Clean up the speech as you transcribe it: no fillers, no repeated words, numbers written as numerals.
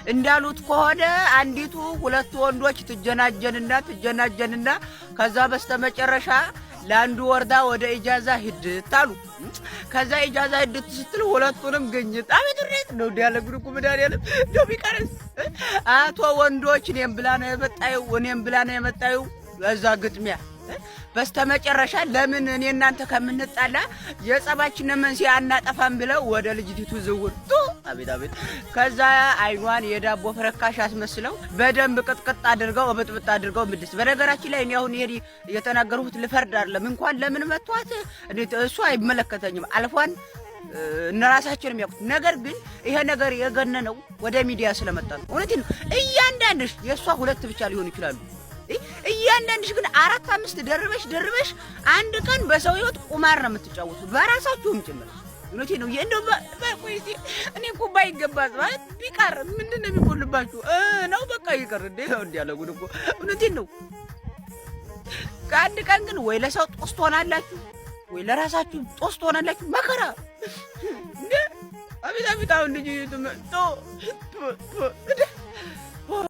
እንዳሉት ከሆነ አንዲቱ ሁለት ወንዶች ትጀናጀንና ከዛ በስተመጨረሻ ለአንዱ ወርዳ ወደ ኢጃዛ ሂድት አሉ። ከዛ ኢጃዛ ሂድት ስትል ሁለቱንም ግኝት አቤትሬት ነው ዲያለግሩ ኩምዳሪያለም ነው ቢቀርስ አቶ ወንዶች እኔም ብላ ነው የመጣዩ በዛ ግጥሚያ በስተመጨረሻ ለምን እኔ እናንተ ከምንጣላ የጸባችንን መንስኤ አናጠፋም ብለው ወደ ልጅቲቱ ዝውር አቤት ከዛ አይኗን የዳቦ ፍረካሽ አስመስለው በደንብ ቅጥቅጥ አድርገው በጥብጥ አድርገው ምድስ። በነገራችን ላይ እኔ አሁን ይሄ የተናገሩት ልፈርድ አይደለም እንኳን ለምን መጥቷት እሱ አይመለከተኝም አልፏን እነራሳችን የሚያውቁት ነገር ግን ይሄ ነገር የገነነው ወደ ሚዲያ ስለመጣ ነው። እውነቴን ነው። እያንዳንድሽ የሷ ሁለት ብቻ ሊሆን ይችላሉ። እያንዳንድሽ ግን 4-5 ደርበሽ አንድ ቀን በሰው ህይወት ቁማር ነው የምትጫወቱት በራሳችሁም ጭምር። እውነቴን ነው። እንደው በቆይቴ እኔ እኮ ባይገባስ ማለት ቢቀር ምንድነው የሚቆልባችሁ ነው? በቃ ይቀር እንዴ እንዲያለጉ እኮ እውነቴን ነው። ከአንድ ቀን ግን ወይ ለሰው ጦስ ትሆናላችሁ ወይ ለራሳችሁ ጦስ ትሆናላችሁ። መከራ እንዴ አቤት አሁን ልጅ